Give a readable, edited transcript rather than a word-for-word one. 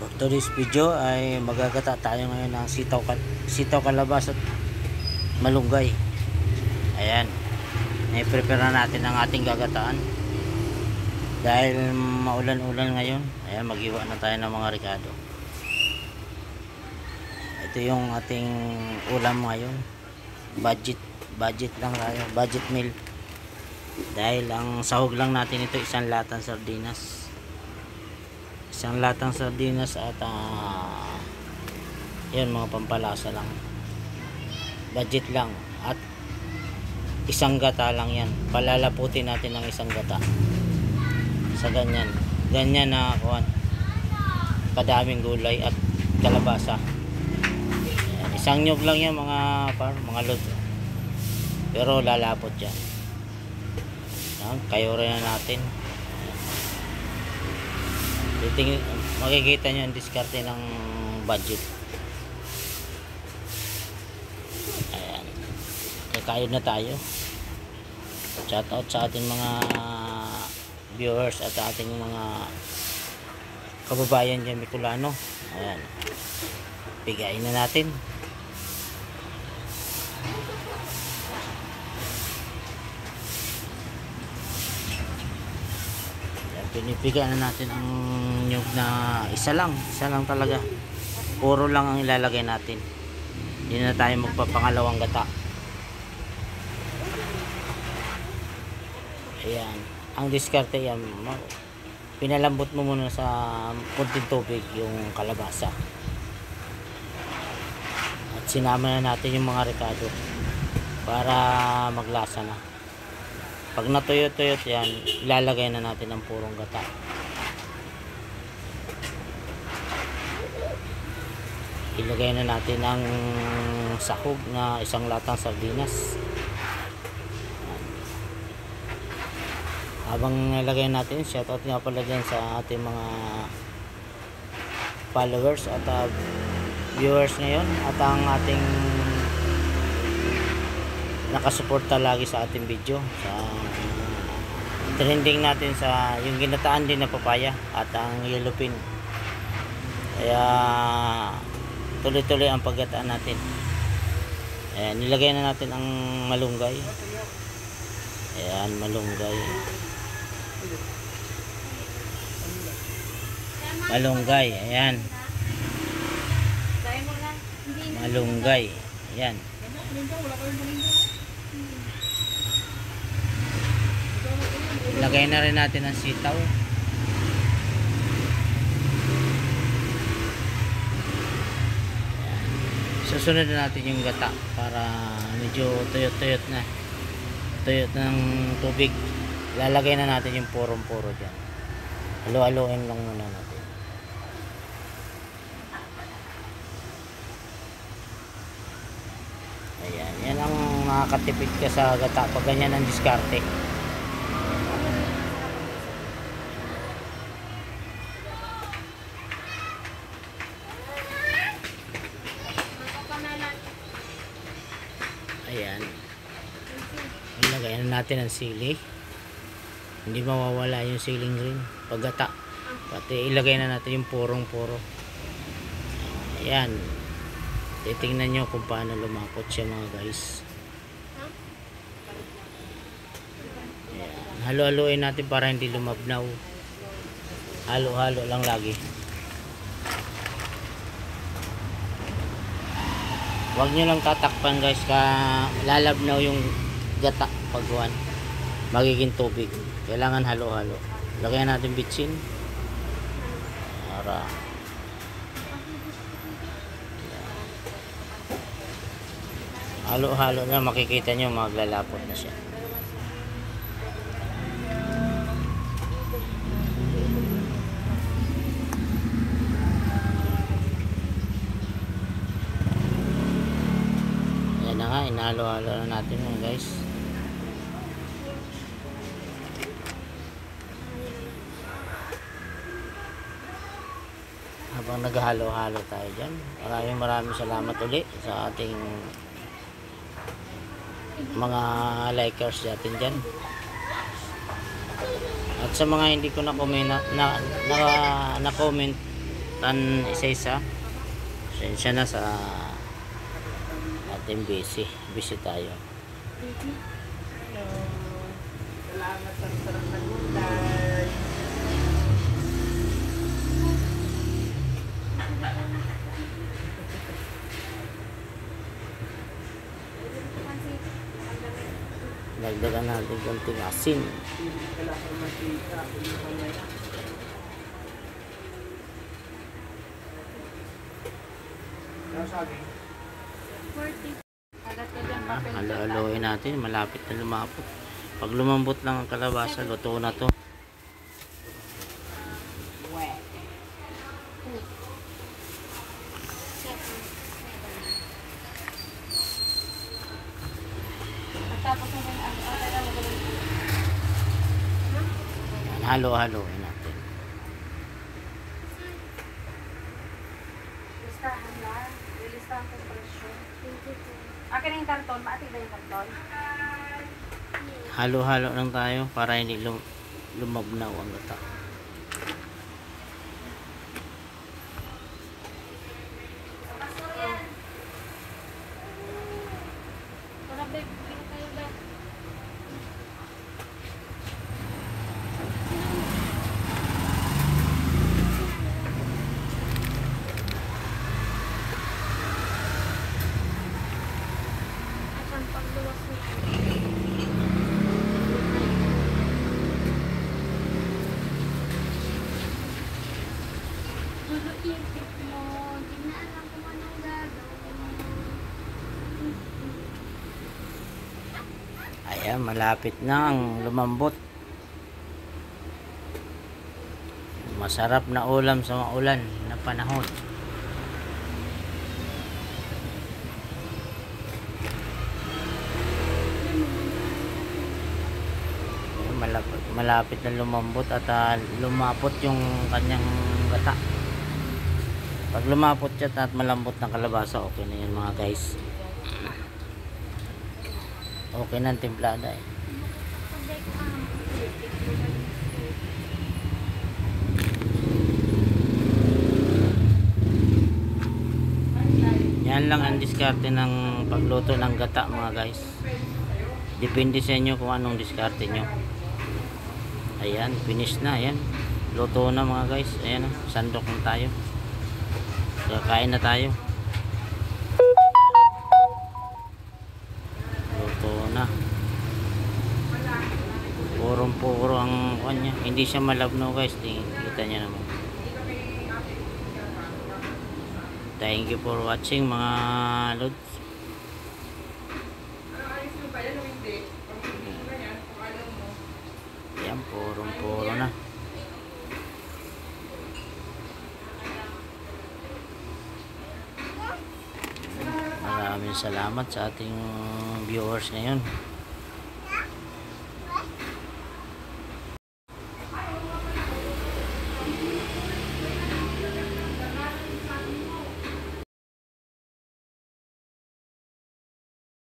For today's video ay magagata tayo ngayon ng sitaw kalabas at malunggay. Ayan, i-prepare na natin ang ating gagataan dahil maulan-ulan ngayon. Ayan, maghiwa na tayo ng mga ricado. Ito yung ating ulam ngayon. Budget lang tayo, budget meal, dahil ang sahog lang natin ito isang latang sardinas at yun, mga pampalasa lang, budget lang, at isang gata lang yan. Palalaputin natin ng isang gata sa ganyan na kuwan, kadaming gulay at kalabasa. Ayan, isang nyug lang yan mga lod, pero lalapot yan. Ayan, kayo rin na natin. Makikita nyo ang diskarte ng budget. Ayan, kayod na tayo. Shout out sa ating mga viewers at ating mga kababayan dyan Bicolano. Ayan, bigayin na natin. Pinipiga na natin ang nyug na isa lang talaga. Puro lang ang ilalagay natin. Hindi na tayo magpapangalawang gata. Ayan, ang diskarte yan, pinalambot mo muna sa kunting tubig yung kalabasa at sinama na natin yung mga ricado para maglasa na. Pag natuyot-tuyot yan, ilalagay na natin ang purong gata. Ilagay na natin ang sahog na isang latang sardinas. Habang nilagay natin, shoutout nga pala dyan sa ating mga followers at viewers ngayon, at ang ating nakasuporta lagi sa ating video, sa trending natin sa yung ginataan din na papaya at ang yellow pin. Kaya tuloy-tuloy ang paggataan natin. Ayan, nilagay na natin ang malunggay. Ayan, malunggay, ayan, malunggay, ayan. Lagay na rin natin ang sitaw. Susunod na natin yung gata para medyo tuyot-tuyot ng tubig. Lalagay na natin yung purong-puro dyan. Halo-haloin lang muna natin. Ayan, yan ang makakatipid ka sa gata pag ganyan ang diskarte. Ayan, ilagay na natin ang sili. Hindi mawawala yung siling green paggata. Pati ilagay na natin yung purong-puro. Ayan, titingnan nyo kung paano lumapot siya mga guys. Ayan, halo-haloin natin para hindi lumabnaw. Halo-halo lang lagi. Huwag nyo lang tatakpan guys, lalabnaw yung gata pagkuhan, magiging tubig. Kailangan halo-halo. Lagyan natin bitsin para halo-halo na, makikita nyo maglalapot na siya. Yan na nga, inahalo-halo na natin mga guys. Habang naghalo-halo tayo dyan, maraming salamat ulit sa ating mga likers natin dyan. At sa mga hindi ko na comment butan isa-isa. Pasensya na sa ating busy. Busy tayo. Salamat sa sarap ng gulay. Dagdagan natin konting asin. Kailangan mantika. Halo-haloin natin. Malapit na lumapot. Pag lumambot lang ang kalabasa, luto na to. Halo-haloin natin. Listahan lang. Lilistahan ko yung presyo. Akin na yung karton. Maati ba yung karton? Halo-halo lang tayo para hindi lumabnaw ang gata. Wala, babe. Pino kayo, babe. Asan pagluwas niya? Gulo isip mo. Di na alam kung anong gagawin. Ayan, malapit na ang lumambot. Masarap na ulam sa maulan na panahon. Ayan, malapit na lumambot at lumapot yung kanyang gata. Pag lumapot siya at malambot ng kalabasa, okay na yun mga guys. Okay na ang timplada eh. Yan lang ang diskarte ng pagluto ng gata mga guys. Depende sa inyo kung anong diskarte nyo. Ayan, finish na. Ayan, luto na mga guys. Ayan, sandok na tayo. Kakain na tayo. Luto na. Purong-puro ang kanya. Hindi siya malabno guys. Kita niya naman. Thank you for watching mga lods. Yan, purong-puro na. Maraming salamat sa ating viewers ngayon.